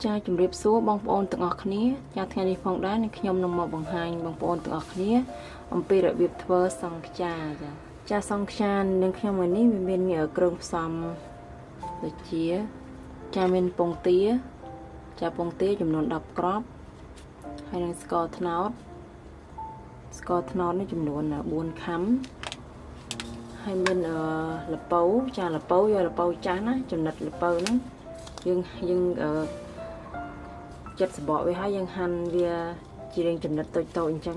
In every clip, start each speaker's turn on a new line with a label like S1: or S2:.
S1: ចាជំរាបសួរបងប្អូនទាំងអស់គ្នាចាថ្ងៃនេះផងដែរនឹងខ្ញុំនឹងមកបង្ហាញបងប្អូនទាំងអស់គ្នាអំពីរបៀបធ្វើសង់ខ្យាចាសង់ខ្យានឹងខ្ញុំថ្ងៃនេះវាមានគ្រឿងផ្សំដូចជាចាមានពងទាចាពងទាចំនួន10គ្រាប់ហើយនឹងស្ករត្នោតនេះចំនួន4ខាំហើយមានល្ពៅចាល្ពៅយកល្ពៅចាស់ណាចំណិតល្ពៅហ្នឹងយើងចិត្តសបកវាហើយយើងហាន់វាជារាងចំណិតតូចអញ្ចឹង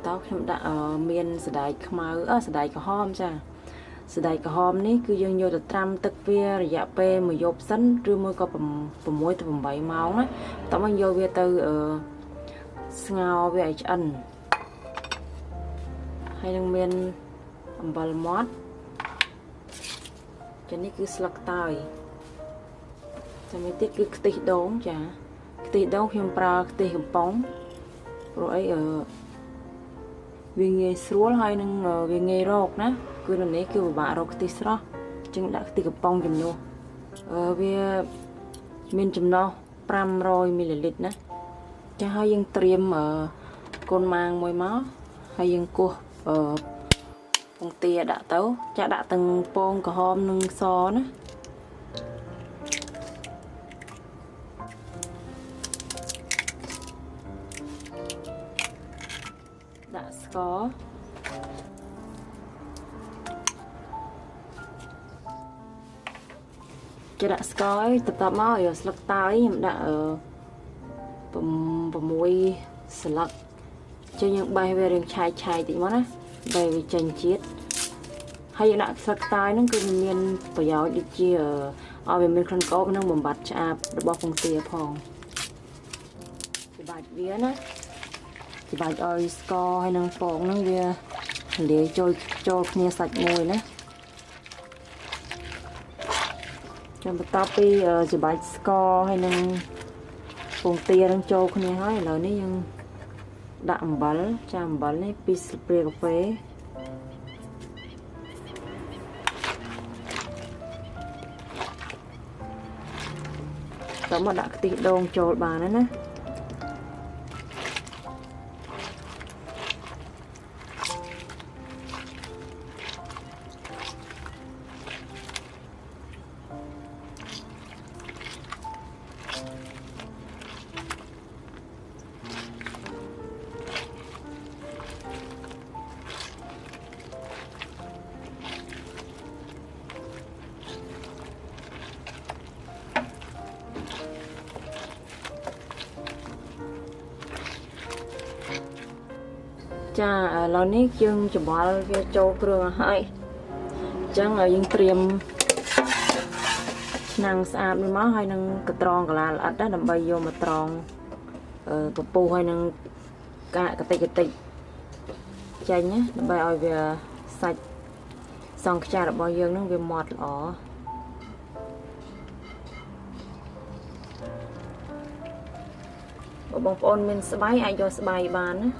S1: តោះខ្ញុំដាក់មានសណ្តែកខ្មៅសណ្តែកក្រហមចាសណ្តែកក្រហមនេះគឺយើងយកទៅត្រាំទឹកវារយៈពេល1យប់សិនឬមួយក៏6ទៅ8ម៉ោងណាតោះមកយកវាទៅស្ងោរវាឲ្យឆ្អិនហើយនឹងមានអំបិលម៉ត់ចានេះគឺស្លឹកតើយចាំទៀតគឺខ្ទិះដូងចាខ្ទិះដូងខ្ញុំប្រើខ្ទិះកំប៉ុងព្រោះអីវាងាយស្រួលហើយនឹងវាងាយរកណាគឺនៅនេះគឺពិបាករកខ្ទិះស្រស់ចឹងដាក់ខ្ទិះកំប៉ុងជំនួសវាមានចំណុះ500មីលីលីត្រណាចាហើយយើងត្រៀមកូនម៉ាងមួយមកហើយយើងគោះពងទាដាក់ទៅចាដាក់ទាំងពងក្រហមនិងសណាដាក់ស្ករចាដាក់ស្ករឲ្យបន្ទាប់មកយកស្លឹកតើយខ្ញុំដាក់6ស្លឹកចឹងយើងបេះវារៀងឆាយតិចមកណាបេះវាចេញជាតិហើយយើងដាក់ស្លឹកតើយហ្នឹងគឺមានប្រយោជន៍ដូចជាឲ្យវាមានក្លិនក្រអូបនិងបំបត្តិឆ្អាបរបស់ពងទាផងច្បាច់វាណាច្បាច់ឲ្យស្ករហើយនឹងពងហ្នឹងវាលាយចូលគ្នាសាច់មួយណាចាំបន្ទាប់ពីច្បាច់ស្ករហើយនឹងពងទានឹងចូលគ្នាហើយឥឡូវនេះយើងដាក់អំបិលចាអំបិលនេះ2ស្លាបព្រាកាហ្វេតោះមកដាក់ខ្ទិះដូងចូលបានហើយណាចាឥឡូវនេះយើងច្របល់វាចូលគ្រឿងហើយអញ្ចឹងយើងត្រៀមឆ្នាំងស្អាតមួយមកហើយនឹងកត្រងកាឡាល្អិតដែរដើម្បីយកមកត្រងពពុះហើយនឹងកាកតិចចេញណាដើម្បីឲ្យវាសាច់សង់ខ្យារបស់យើងនឹងវាម៉ត់ល្អបងប្អូនមានស្បៃអាចយកស្បៃបានណា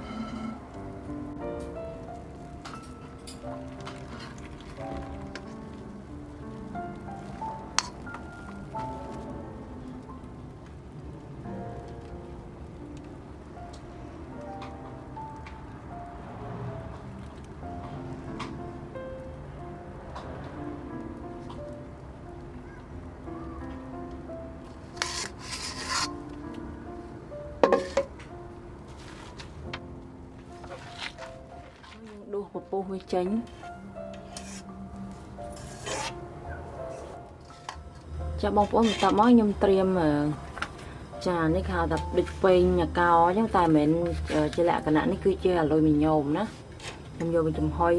S1: ដួសពពុះវាចេញចាបងប្អូនបន្តមកខ្ញុំត្រៀមចានេះគេហៅថាដូចពេញអាកោអញ្ចឹងតែមិនមែនជាលក្ខណៈនេះគឺជាអាលុយមីញ៉ូមណាខ្ញុំយកវាចំហុយ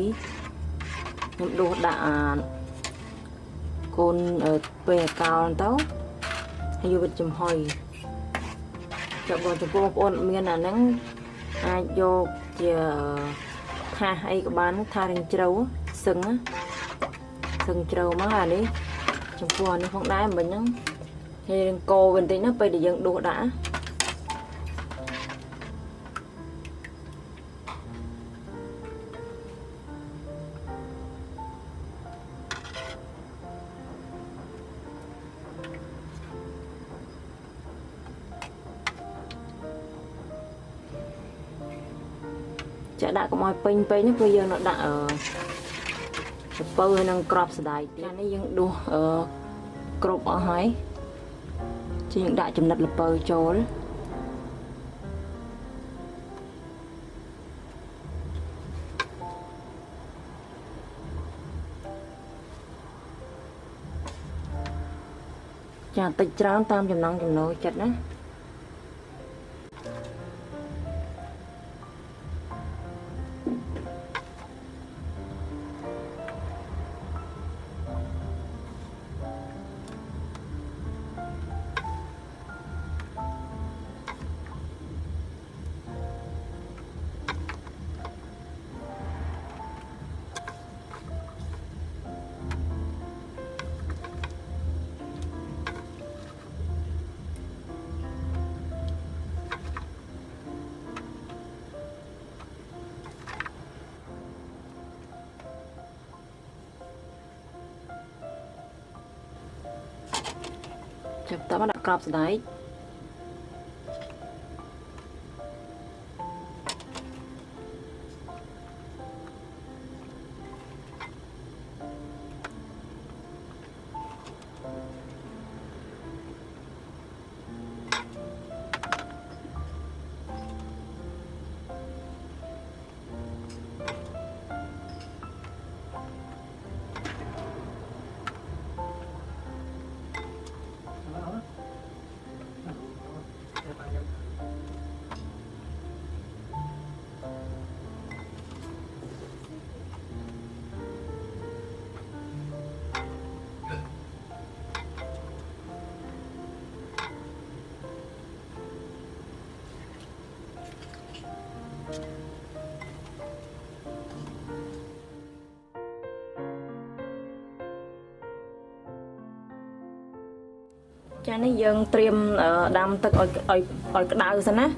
S1: ខ្ញុំដួសដាក់កូនពេញអាកោទៅហើយយកវាចំហុយចាបងប្អូនមានអាហ្នឹងអាចយកជាថាអីក៏បានថារៀងជ្រៅសឹងជ្រៅមកអានេះចំពោះអានេះផងដែរមិញហ្នឹងហើយរៀងកូរបន្តិចណាពេលដែលយើងដួសដាក់ ចាដាក់កុំឲ្យពេញពេញនេះព្រោះយើងនៅដាក់ល្ពៅហើយនឹងក្របស្ដាយទៀតនេះយើងដួសគ្រប់អស់ហើយជាងដាក់ចំណិតល្ពៅចូលចាតិចច្រើនតាមចំណង់ចំណូលចិត្តណាចាប់តមកដាក់ក្របស្ដែកចានេះយើងត្រៀមដាំទឹកឲ្យក្តៅសិនណាត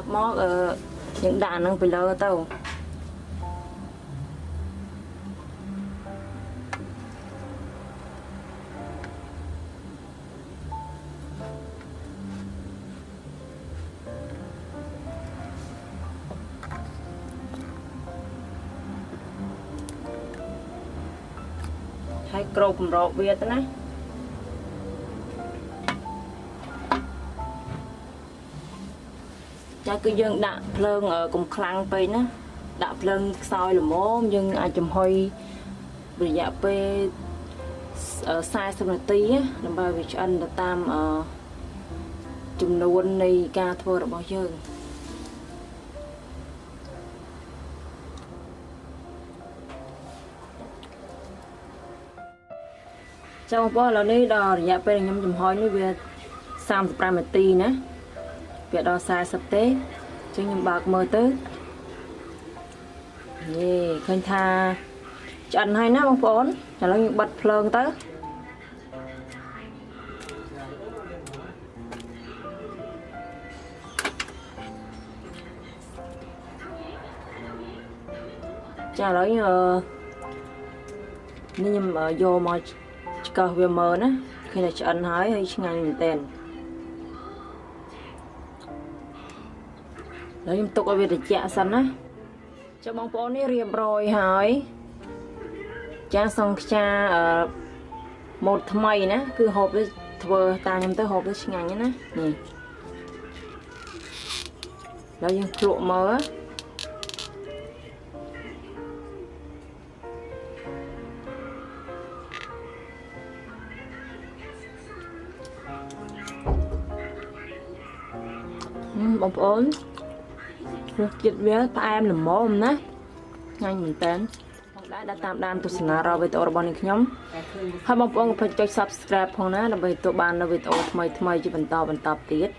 S1: បមកយើងដាក់អានឹងពីលើទៅហើយក្របកម្របវាទៅណាចាគឺយើងដាក់ភ្លើងកុំខ្លាំងពេកណាដាក់ភ្លើងខ្សោយល្មមយើងអាចចំហុយរយៈពេល40នាទីដើម្បីវាឆ្អិនទៅតាមចំនួននៃការធ្វើរបស់យើងចាំបងប្អូនឥឡូវនេះដល់រយៈពេលខ្ញុំចំហុយនេះវា35នាទីណាវាដល់40ទេចឹងខ្ញុំបើកមើលទៅយេឃើញថាឆ្អិនហើយណាបងប្អូនឥឡូវខ្ញុំបិទភ្លើងទៅចាឥឡូវនេះខ្ញុំយកមកឆ្កឹះវាមើលណាឃើញតែឆ្អិនហើយឆ្ងាញ់មែនតើឥឡូវខ្ញុំទុកឲ្យវាត្រជាក់សិនណាចាំបងប្អូននេះរៀបរយហើយចាសង់ខ្យាម៉ូតថ្មីណាគឺហូបទៅធ្វើតាមខ្ញុំទៅហូបទៅឆ្ងាញ់ណានេះឥឡូវយើងភ្លក់មើលបងប្អូនរសជាតិវាផ្អែមល្មមណាញ៉ាំមែនតើបងដែរតាមដានទស្សនារាល់វីដេអូរបស់នាងខ្ញុំហើយបងប្អូនកុំភ្លេចចុច Subscribe ផងណាដើម្បីទទួលបាននូវវីដេអូថ្មីៗជាបន្តទៀត